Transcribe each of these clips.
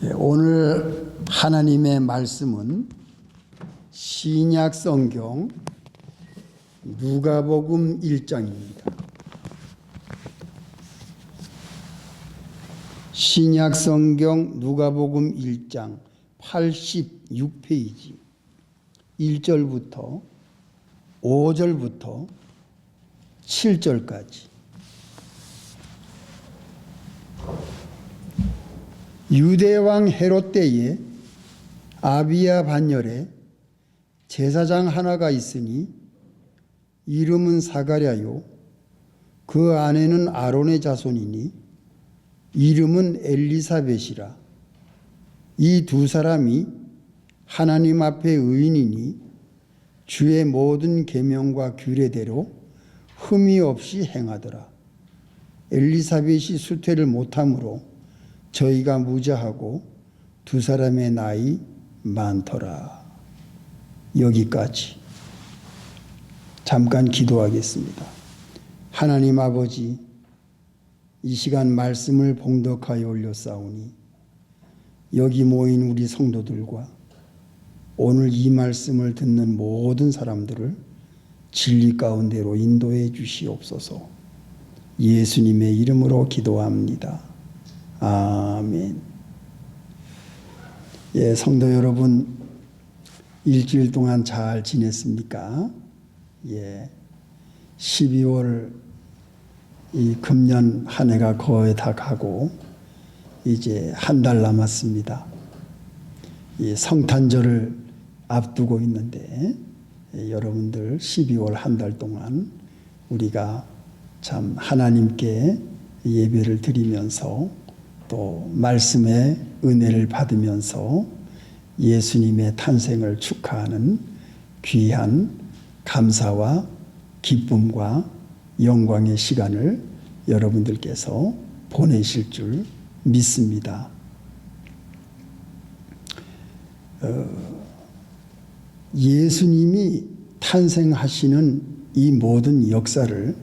오늘 하나님의 말씀은 신약 성경 누가복음 1장입니다. 신약 성경 누가복음 1장 86페이지 1절부터 5절부터 7절까지. 유대왕 헤롯 때에 아비야 반열에 제사장 하나가 있으니 이름은 사가랴요. 그 아내는 아론의 자손이니 이름은 엘리사벳이라. 이 두 사람이 하나님 앞에 의인이니 주의 모든 계명과 규례대로 흠이 없이 행하더라. 엘리사벳이 수태를 못하므로 저희가 무자하고 두 사람의 나이 많더라. 여기까지. 잠깐 기도하겠습니다. 하나님 아버지, 이 시간 말씀을 봉독하여 올렸사오니 여기 모인 우리 성도들과 오늘 이 말씀을 듣는 모든 사람들을 진리 가운데로 인도해 주시옵소서. 예수님의 이름으로 기도합니다. 아멘. 성도 여러분, 일주일 동안 잘 지냈습니까? 12월 이 금년 한 해가 거의 다 가고 이제 한 달 남았습니다. 이 성탄절을 앞두고 있는데 여러분들 12월 한 달 동안 우리가 참 하나님께 예배를 드리면서 또 말씀의 은혜를 받으면서 예수님의 탄생을 축하하는 귀한 감사와 기쁨과 영광의 시간을 여러분들께서 보내실 줄 믿습니다. 예수님이 탄생하시는 이 모든 역사를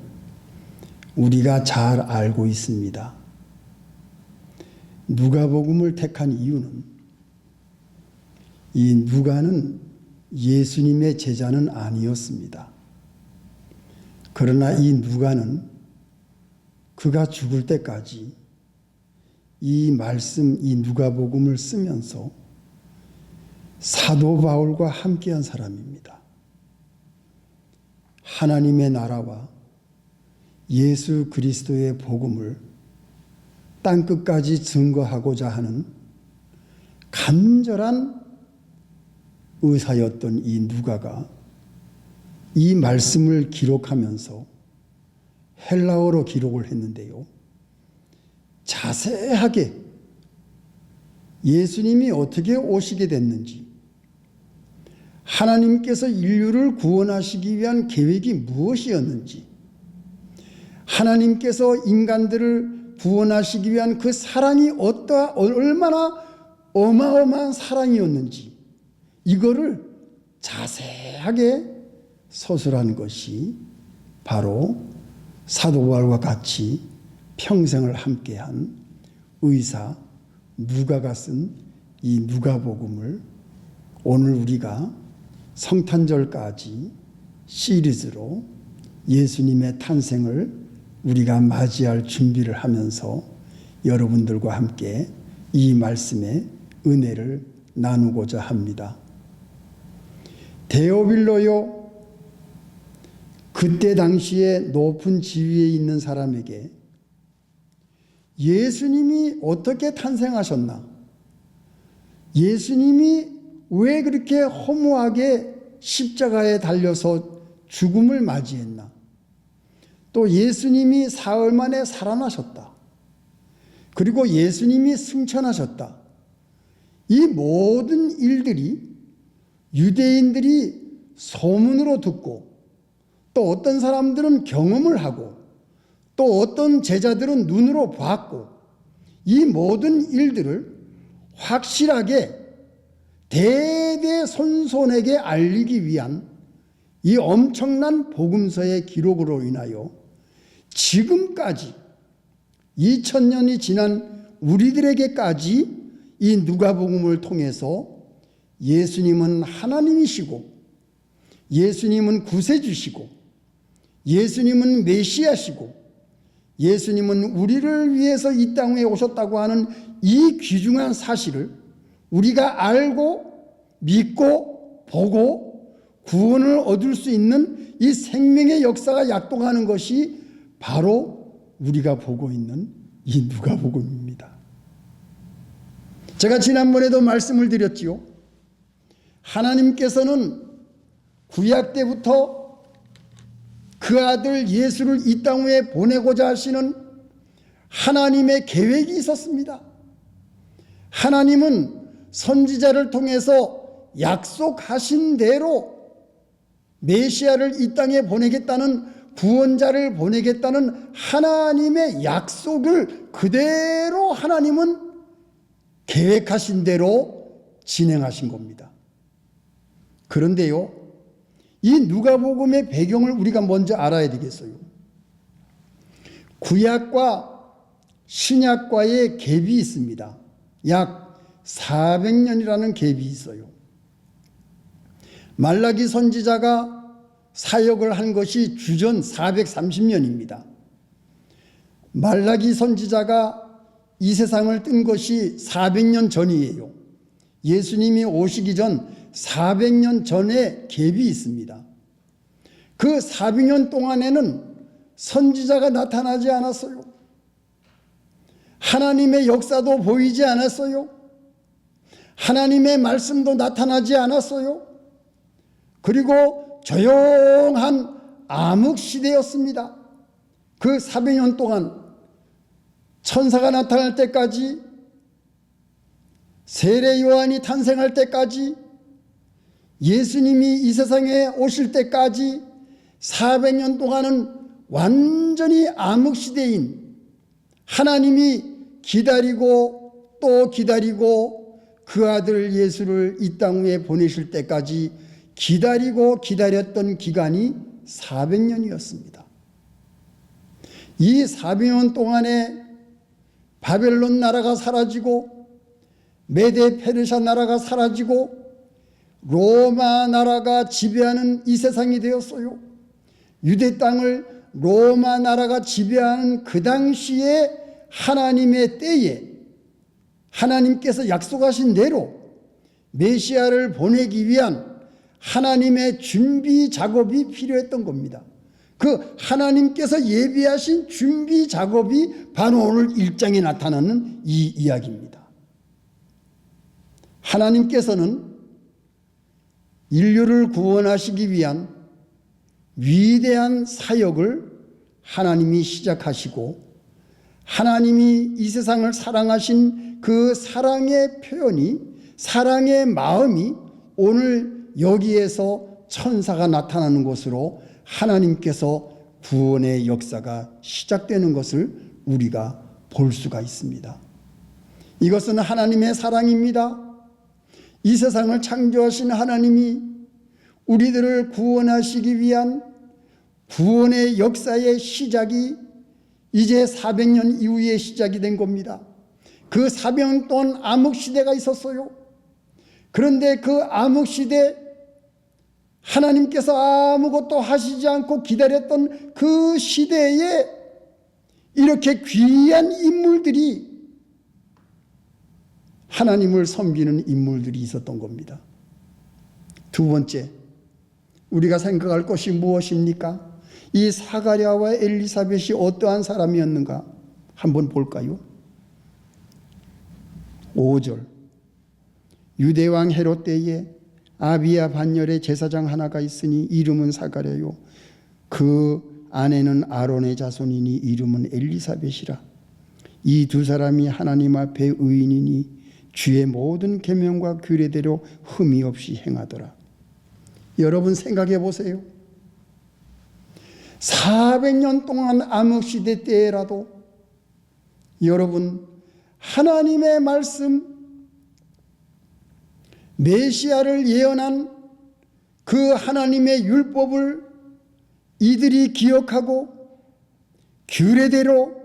우리가 잘 알고 있습니다. 누가복음을 택한 이유는 이 누가는 예수님의 제자는 아니었습니다. 그러나 이 누가는 그가 죽을 때까지 이 말씀, 이 누가복음을 쓰면서 사도 바울과 함께한 사람입니다. 하나님의 나라와 예수 그리스도의 복음을 땅끝까지 증거하고자 하는 간절한 의사였던 이 누가가 이 말씀을 기록하면서 헬라어로 기록을 했는데요. 자세하게 예수님이 어떻게 오시게 됐는지, 하나님께서 인류를 구원하시기 위한 계획이 무엇이었는지, 하나님께서 인간들을 구원하시기 위한 그 사랑이 얼마나 어마어마한 사랑이었는지 이거를 자세하게 서술한 것이 바로 사도 바울과 같이 평생을 함께한 의사 누가가 쓴 이 누가복음을 오늘 우리가 성탄절까지 시리즈로 예수님의 탄생을 우리가 맞이할 준비를 하면서 여러분들과 함께 이 말씀의 은혜를 나누고자 합니다. 데오빌로요, 그때 당시에 높은 지위에 있는 사람에게 예수님이 어떻게 탄생하셨나? 예수님이 왜 그렇게 허무하게 십자가에 달려서 죽음을 맞이했나? 또 예수님이 사흘 만에 살아나셨다. 그리고 예수님이 승천하셨다. 이 모든 일들이 유대인들이 소문으로 듣고 또 어떤 사람들은 경험을 하고 또 어떤 제자들은 눈으로 봤고 이 모든 일들을 확실하게 대대손손에게 알리기 위한 이 엄청난 복음서의 기록으로 인하여 지금까지 2000년이 지난 우리들에게까지 이 누가복음을 통해서 예수님은 하나님이시고, 예수님은 구세주시고, 예수님은 메시아시고, 예수님은 우리를 위해서 이 땅에 오셨다고 하는 이 귀중한 사실을 우리가 알고 믿고 보고 구원을 얻을 수 있는 이 생명의 역사가 약동하는 것이 바로 우리가 보고 있는 이 누가복음입니다. 제가 지난번에도 말씀을 드렸지요. 하나님께서는 구약 때부터 그 아들 예수를 이 땅에 보내고자 하시는 하나님의 계획이 있었습니다. 하나님은 선지자를 통해서 약속하신 대로 메시아를 이 땅에 보내겠다는, 구원자를 보내겠다는 하나님의 약속을 그대로 하나님은 계획하신 대로 진행하신 겁니다. 그런데요, 이 누가복음의 배경을 우리가 먼저 알아야 되겠어요. 구약과 신약과의 갭이 있습니다. 약 400년이라는 갭이 있어요. 말라기 선지자가 사역을 한 것이 주전 430년입니다. 말라기 선지자가 이 세상을 뜬 것이 400년 전이에요. 예수님이 오시기 전 400년 전에 갭이 있습니다. 그 400년 동안에는 선지자가 나타나지 않았어요. 하나님의 역사도 보이지 않았어요. 하나님의 말씀도 나타나지 않았어요. 그리고 조용한 암흑시대였습니다. 그 400년 동안 천사가 나타날 때까지, 세례 요한이 탄생할 때까지, 예수님이 이 세상에 오실 때까지 400년 동안은 완전히 암흑시대인, 하나님이 기다리고 또 기다리고 그 아들 예수를 이 땅 위에 보내실 때까지 기다리고 기다렸던 기간이 400년이었습니다. 이 400년 동안에 바벨론 나라가 사라지고, 메데 페르시아 나라가 사라지고, 로마 나라가 지배하는 이 세상이 되었어요. 유대 땅을 로마 나라가 지배하는 그 당시에 하나님의 때에 하나님께서 약속하신 대로 메시아를 보내기 위한 하나님의 준비 작업이 필요했던 겁니다. 그 하나님께서 예비하신 준비 작업이 바로 오늘 1장에 나타나는 이 이야기입니다. 하나님께서는 인류를 구원하시기 위한 위대한 사역을 하나님이 시작하시고, 하나님이 이 세상을 사랑하신 그 사랑의 표현이, 사랑의 마음이 오늘 여기에서 천사가 나타나는 것으로 하나님께서 구원의 역사가 시작되는 것을 우리가 볼 수가 있습니다. 이것은 하나님의 사랑입니다. 이 세상을 창조하신 하나님이 우리들을 구원하시기 위한 구원의 역사의 시작이 이제 400년 이후에 시작이 된 겁니다. 그 400년 동안 암흑시대가 있었어요. 그런데 그 암흑시대, 하나님께서 아무것도 하시지 않고 기다렸던 그 시대에 이렇게 귀한 인물들이, 하나님을 섬기는 인물들이 있었던 겁니다. 두 번째, 우리가 생각할 것이 무엇입니까? 이 사가랴와 엘리사벳이 어떠한 사람이었는가 한번 볼까요? 5절, 유대왕 헤롯 때에 아비야 반열에 제사장 하나가 있으니 이름은 사가랴요, 그 아내는 아론의 자손이니 이름은 엘리사벳이라. 이 두 사람이 하나님 앞에 의인이니 주의 모든 계명과 규례대로 흠이 없이 행하더라. 여러분 생각해 보세요. 400년 동안 암흑시대 때라도 여러분, 하나님의 말씀, 메시아를 예언한 그 하나님의 율법을 이들이 기억하고 규례대로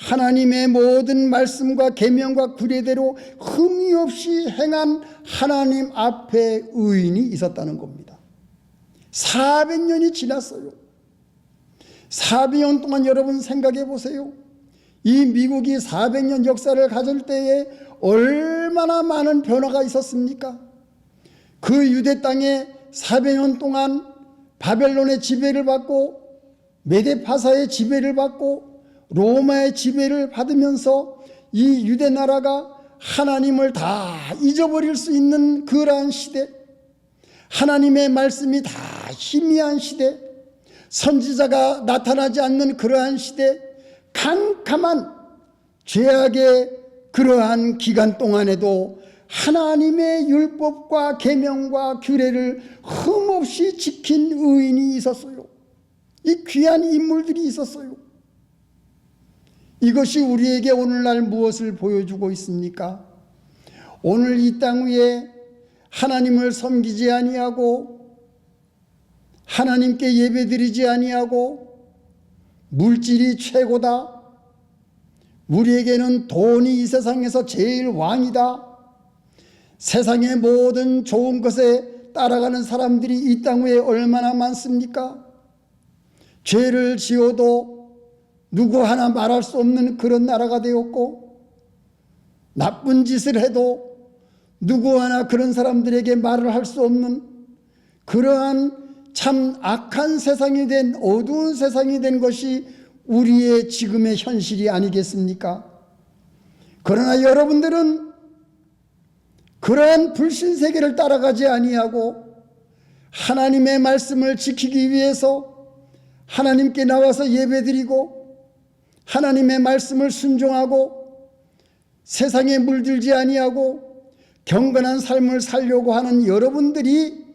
하나님의 모든 말씀과 계명과 규례대로 흠이 없이 행한 하나님 앞에 의인이 있었다는 겁니다. 400년이 지났어요. 400년 동안 여러분 생각해 보세요. 이 미국이 400년 역사를 가질 때에 얼마나 많은 변화가 있었습니까? 그 유대 땅에 400년 동안 바벨론의 지배를 받고 메데파사의 지배를 받고 로마의 지배를 받으면서 이 유대 나라가 하나님을 다 잊어버릴 수 있는 그러한 시대, 하나님의 말씀이 다 희미한 시대, 선지자가 나타나지 않는 그러한 시대, 캄캄한 죄악의 그러한 기간 동안에도 하나님의 율법과 계명과 규례를 흠없이 지킨 의인이 있었어요. 이 귀한 인물들이 있었어요. 이것이 우리에게 오늘날 무엇을 보여주고 있습니까? 오늘 이 땅 위에 하나님을 섬기지 아니하고 하나님께 예배드리지 아니하고 물질이 최고다, 우리에게는 돈이 이 세상에서 제일 왕이다, 세상의 모든 좋은 것에 따라가는 사람들이 이 땅 위에 얼마나 많습니까? 죄를 지어도 누구 하나 말할 수 없는 그런 나라가 되었고, 나쁜 짓을 해도 누구 하나 그런 사람들에게 말을 할 수 없는 그러한 참 악한 세상이 된, 어두운 세상이 된 것이 우리의 지금의 현실이 아니겠습니까? 그러나 여러분들은 그러한 불신세계를 따라가지 아니하고 하나님의 말씀을 지키기 위해서 하나님께 나와서 예배드리고 하나님의 말씀을 순종하고 세상에 물들지 아니하고 경건한 삶을 살려고 하는 여러분들이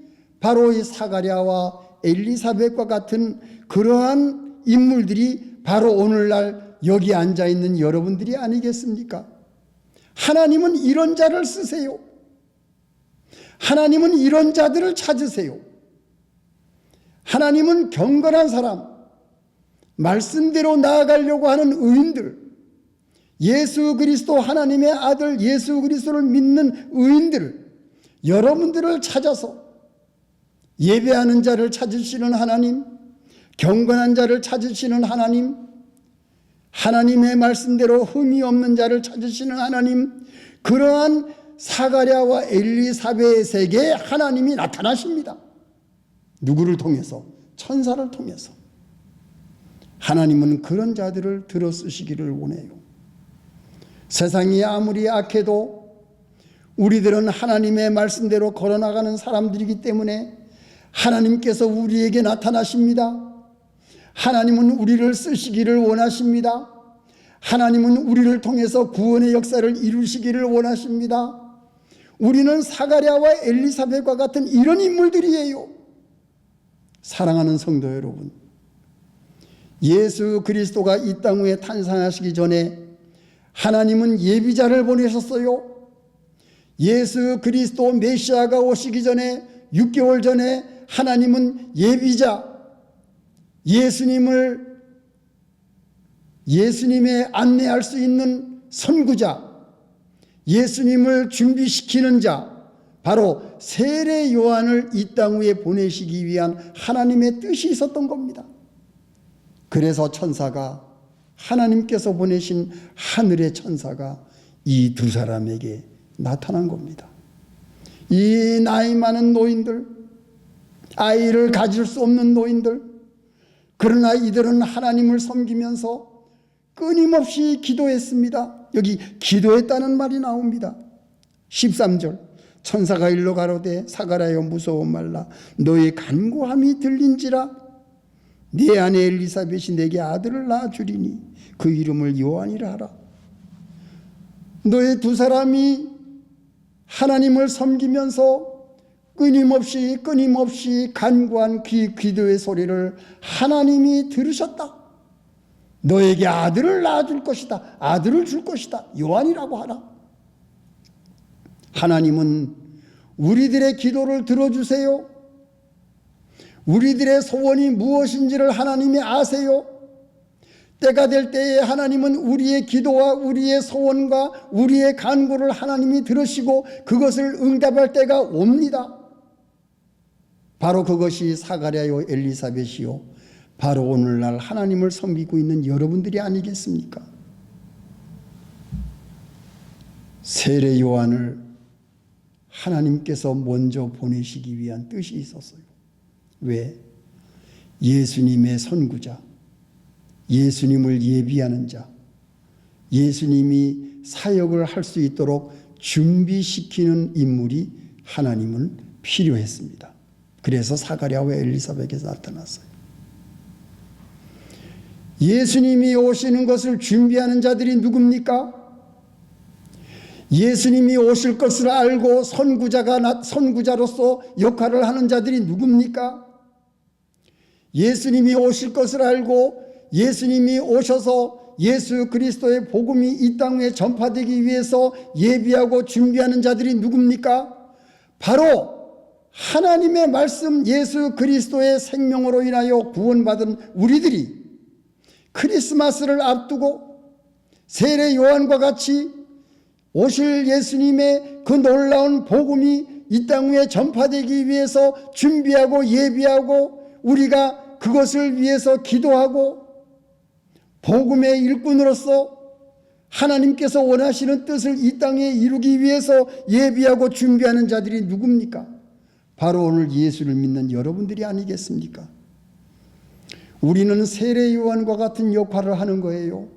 바로 이 사가랴와 엘리사벳과 같은 그러한 인물들이 바로 오늘날 여기 앉아있는 여러분들이 아니겠습니까? 하나님은 이런 자를 쓰세요. 하나님은 이런 자들을 찾으세요. 하나님은 경건한 사람, 말씀대로 나아가려고 하는 의인들, 예수 그리스도 하나님의 아들 예수 그리스도를 믿는 의인들, 여러분들을 찾아서 예배하는 자를 찾으시는 하나님, 경건한 자를 찾으시는 하나님, 하나님의 말씀대로 흠이 없는 자를 찾으시는 하나님, 그러한 사가랴와 엘리사벳에게 하나님이 나타나십니다. 누구를 통해서? 천사를 통해서. 하나님은 그런 자들을 들어 쓰시기를 원해요. 세상이 아무리 악해도 우리들은 하나님의 말씀대로 걸어나가는 사람들이기 때문에 하나님께서 우리에게 나타나십니다. 하나님은 우리를 쓰시기를 원하십니다. 하나님은 우리를 통해서 구원의 역사를 이루시기를 원하십니다. 우리는 사가랴와 엘리사벳과 같은 이런 인물들이에요. 사랑하는 성도 여러분, 예수 그리스도가 이 땅 위에 탄생하시기 전에 하나님은 예비자를 보내셨어요. 예수 그리스도 메시아가 오시기 전에 6개월 전에 하나님은 예비자, 예수님의 안내할 수 있는 선구자, 예수님을 준비시키는 자, 바로 세례 요한을 이 땅 위에 보내시기 위한 하나님의 뜻이 있었던 겁니다. 그래서 천사가, 하나님께서 보내신 하늘의 천사가 이 두 사람에게 나타난 겁니다. 이 나이 많은 노인들, 아이를 가질 수 없는 노인들, 그러나 이들은 하나님을 섬기면서 끊임없이 기도했습니다. 여기 기도했다는 말이 나옵니다. 13절, 천사가 일러 가로되 사가랴여 무서워 말라, 너의 간구함이 들린지라. 네 아내 엘리사벳이 내게 아들을 낳아주리니 그 이름을 요한이라 하라. 너의 두 사람이 하나님을 섬기면서 끊임없이 간구한 기도의 소리를 하나님이 들으셨다. 너에게 아들을 낳아줄 것이다. 아들을 줄 것이다. 요한이라고 하라. 하나님은 우리들의 기도를 들어주세요. 우리들의 소원이 무엇인지를 하나님이 아세요. 때가 될 때에 하나님은 우리의 기도와 우리의 소원과 우리의 간구를 하나님이 들으시고 그것을 응답할 때가 옵니다. 바로 그것이 사가랴요 엘리사벳이요 바로 오늘날 하나님을 섬기고 있는 여러분들이 아니겠습니까? 세례 요한을 하나님께서 먼저 보내시기 위한 뜻이 있었어요. 왜? 예수님의 선구자, 예수님을 예비하는 자, 예수님이 사역을 할 수 있도록 준비시키는 인물이 하나님은 필요했습니다. 그래서 사가랴와 엘리사벳에서 나타났어요. 예수님이 오시는 것을 준비하는 자들이 누굽니까? 예수님이 오실 것을 알고 선구자로서 역할을 하는 자들이 누굽니까? 예수님이 오실 것을 알고 예수님이 오셔서 예수 그리스도의 복음이 이 땅에 전파되기 위해서 예비하고 준비하는 자들이 누굽니까? 바로 하나님의 말씀 예수 그리스도의 생명으로 인하여 구원받은 우리들이 크리스마스를 앞두고 세례 요한과 같이 오실 예수님의 그 놀라운 복음이 이 땅 위에 전파되기 위해서 준비하고 예비하고 우리가 그것을 위해서 기도하고 복음의 일꾼으로서 하나님께서 원하시는 뜻을 이 땅에 이루기 위해서 예비하고 준비하는 자들이 누굽니까? 바로 오늘 예수를 믿는 여러분들이 아니겠습니까? 우리는 세례 요한과 같은 역할을 하는 거예요.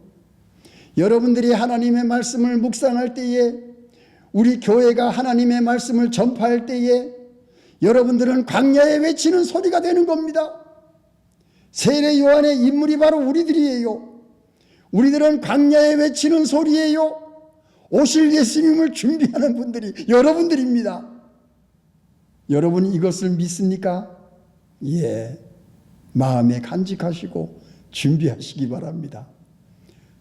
여러분들이 하나님의 말씀을 묵상할 때에 우리 교회가 하나님의 말씀을 전파할 때에 여러분들은 광야에 외치는 소리가 되는 겁니다. 세례 요한의 인물이 바로 우리들이에요. 우리들은 광야에 외치는 소리예요. 오실 예수님을 준비하는 분들이 여러분들입니다. 여러분 이것을 믿습니까? 예, 마음에 간직하시고 준비하시기 바랍니다.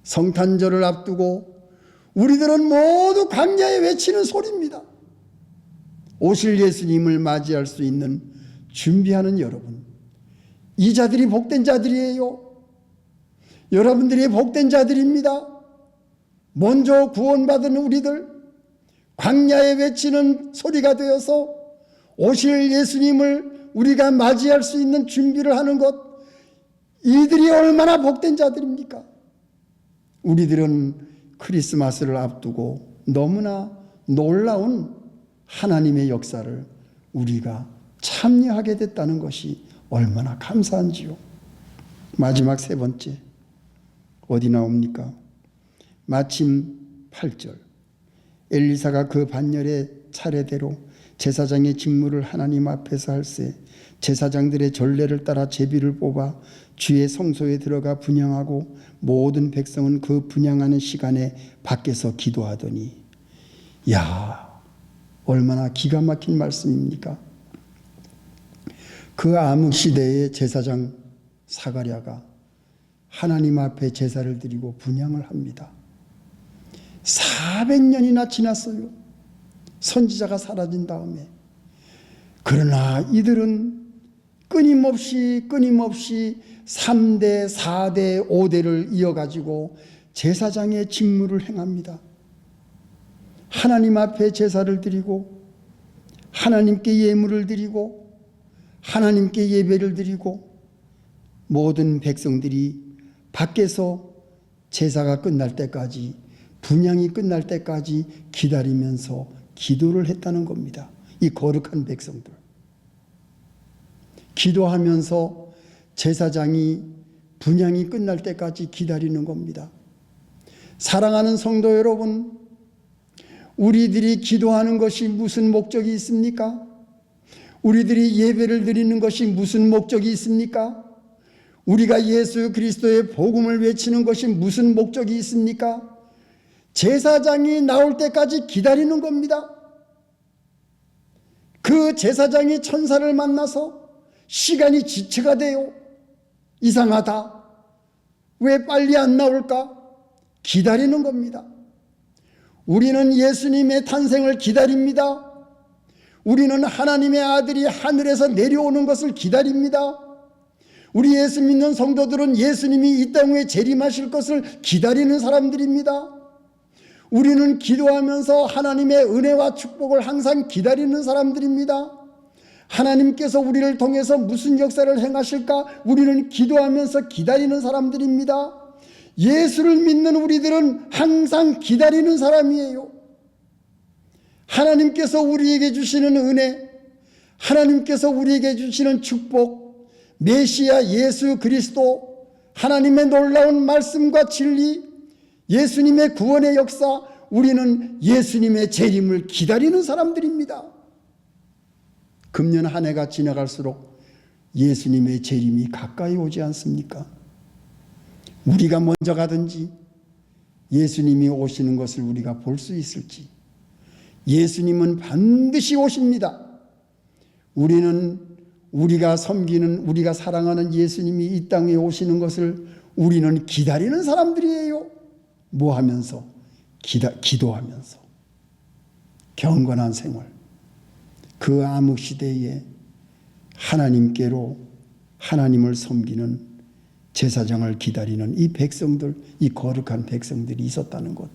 성탄절을 앞두고 우리들은 모두 광야에 외치는 소리입니다. 오실 예수님을 맞이할 수 있는 준비하는 여러분, 이 자들이 복된 자들이에요. 여러분들이 복된 자들입니다. 먼저 구원받은 우리들, 광야에 외치는 소리가 되어서 오실 예수님을 우리가 맞이할 수 있는 준비를 하는 것, 이들이 얼마나 복된 자들입니까? 우리들은 크리스마스를 앞두고 너무나 놀라운 하나님의 역사를 우리가 참여하게 됐다는 것이 얼마나 감사한지요. 마지막 세 번째, 어디 나옵니까? 마침 8절, 엘리사가 그 반열의 차례대로 제사장의 직무를 하나님 앞에서 할세 제사장들의 전례를 따라 제비를 뽑아 주의 성소에 들어가 분향하고 모든 백성은 그 분향하는 시간에 밖에서 기도하더니, 야, 얼마나 기가 막힌 말씀입니까? 그 암흑 시대의 제사장 사가랴가 하나님 앞에 제사를 드리고 분향을 합니다. 400년이나 지났어요. 선지자가 사라진 다음에. 그러나 이들은 끊임없이 3대, 4대, 5대를 이어가지고 제사장의 직무를 행합니다. 하나님 앞에 제사를 드리고 하나님께 예물을 드리고 하나님께 예배를 드리고 모든 백성들이 밖에서 제사가 끝날 때까지, 분향이 끝날 때까지 기다리면서 기도를 했다는 겁니다. 이 거룩한 백성들. 기도하면서 제사장이 분향이 끝날 때까지 기다리는 겁니다. 사랑하는 성도 여러분, 우리들이 기도하는 것이 무슨 목적이 있습니까? 우리들이 예배를 드리는 것이 무슨 목적이 있습니까? 우리가 예수 그리스도의 복음을 외치는 것이 무슨 목적이 있습니까? 제사장이 나올 때까지 기다리는 겁니다. 그 제사장이 천사를 만나서 시간이 지체가 돼요. 이상하다. 왜 빨리 안 나올까? 기다리는 겁니다. 우리는 예수님의 탄생을 기다립니다. 우리는 하나님의 아들이 하늘에서 내려오는 것을 기다립니다. 우리 예수 믿는 성도들은 예수님이 이 땅 위에 재림하실 것을 기다리는 사람들입니다. 우리는 기도하면서 하나님의 은혜와 축복을 항상 기다리는 사람들입니다. 하나님께서 우리를 통해서 무슨 역사를 행하실까 우리는 기도하면서 기다리는 사람들입니다. 예수를 믿는 우리들은 항상 기다리는 사람이에요. 하나님께서 우리에게 주시는 은혜, 하나님께서 우리에게 주시는 축복, 메시아 예수 그리스도, 하나님의 놀라운 말씀과 진리, 예수님의 구원의 역사, 우리는 예수님의 재림을 기다리는 사람들입니다. 금년 한 해가 지나갈수록 예수님의 재림이 가까이 오지 않습니까? 우리가 먼저 가든지 예수님이 오시는 것을 우리가 볼 수 있을지, 예수님은 반드시 오십니다. 우리는 우리가 섬기는, 우리가 사랑하는 예수님이 이 땅에 오시는 것을 우리는 기다리는 사람들이에요. 뭐 하면서? 기도하면서. 경건한 생활. 그 암흑 시대에 하나님께로 하나님을 섬기는 제사장을 기다리는 이 백성들, 이 거룩한 백성들이 있었다는 것,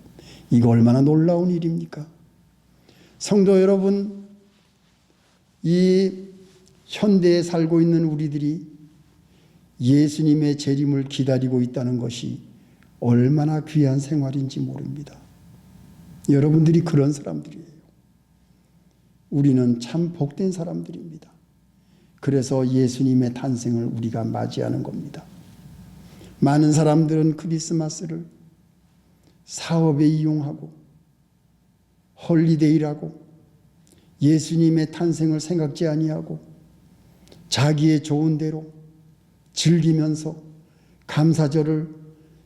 이거 얼마나 놀라운 일입니까? 성도 여러분, 이 현대에 살고 있는 우리들이 예수님의 재림을 기다리고 있다는 것이 얼마나 귀한 생활인지 모릅니다. 여러분들이 그런 사람들이에요. 우리는 참 복된 사람들입니다. 그래서 예수님의 탄생을 우리가 맞이하는 겁니다. 많은 사람들은 크리스마스를 사업에 이용하고 홀리데이라고 예수님의 탄생을 생각지 아니하고 자기의 좋은 대로 즐기면서 감사절을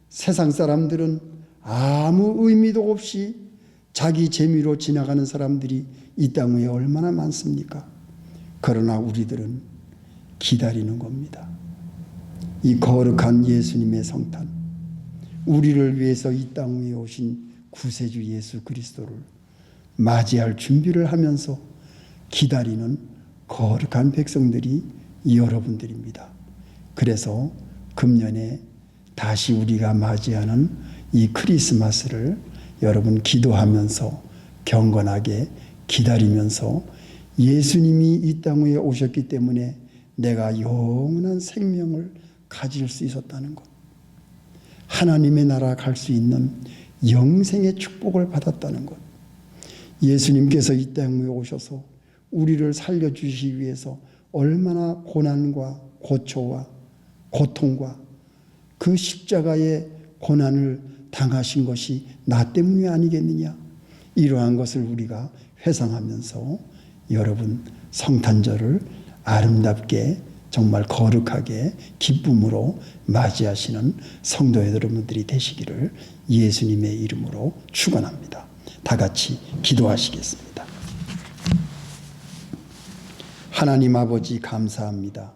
세상 사람들은 아무 의미도 없이 자기 재미로 지나가는 사람들이 이 땅 위에 얼마나 많습니까? 그러나 우리들은 기다리는 겁니다. 이 거룩한 예수님의 성탄, 우리를 위해서 이 땅 위에 오신 구세주 예수 그리스도를 맞이할 준비를 하면서 기다리는 거룩한 백성들이 여러분들입니다. 그래서 금년에 다시 우리가 맞이하는 이 크리스마스를 여러분 기도하면서 경건하게 기다리면서 예수님이 이 땅 위에 오셨기 때문에 내가 영원한 생명을 가질 수 있었다는 것, 하나님의 나라 갈 수 있는 영생의 축복을 받았다는 것, 예수님께서 이 땅 위에 오셔서 우리를 살려주시기 위해서 얼마나 고난과 고초와 고통과 그 십자가의 고난을 당하신 것이 나 때문이 아니겠느냐, 이러한 것을 우리가 회상하면서 여러분 성탄절을 아름답게 정말 거룩하게 기쁨으로 맞이하시는 성도 여러분들이 되시기를 예수님의 이름으로 축원합니다. 다 같이 기도하시겠습니다. 하나님 아버지 감사합니다.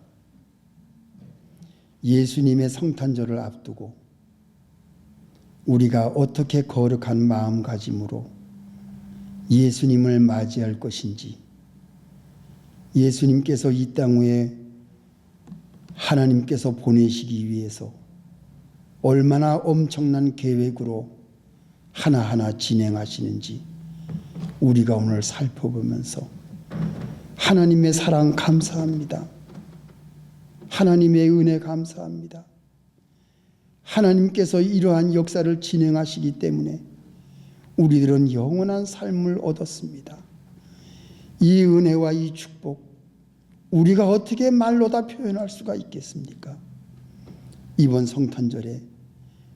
예수님의 성탄절을 앞두고 우리가 어떻게 거룩한 마음가짐으로 예수님을 맞이할 것인지, 예수님께서 이 땅 위에 하나님께서 보내시기 위해서 얼마나 엄청난 계획으로 하나하나 진행하시는지 우리가 오늘 살펴보면서 하나님의 사랑 감사합니다. 하나님의 은혜 감사합니다. 하나님께서 이러한 역사를 진행하시기 때문에 우리들은 영원한 삶을 얻었습니다. 이 은혜와 이 축복, 우리가 어떻게 말로 다 표현할 수가 있겠습니까? 이번 성탄절에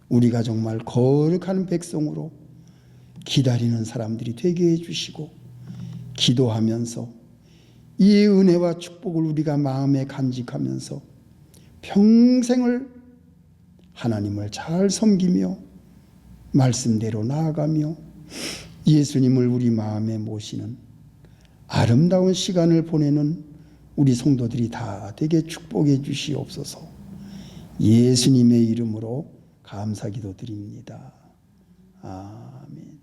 우리가 정말 거룩한 백성으로 기다리는 사람들이 되게 해주시고, 기도하면서 이 은혜와 축복을 우리가 마음에 간직하면서 평생을 하나님을 잘 섬기며 말씀대로 나아가며 예수님을 우리 마음에 모시는 아름다운 시간을 보내는 우리 성도들이 다 되게 축복해 주시옵소서. 예수님의 이름으로 감사기도 드립니다. 아멘.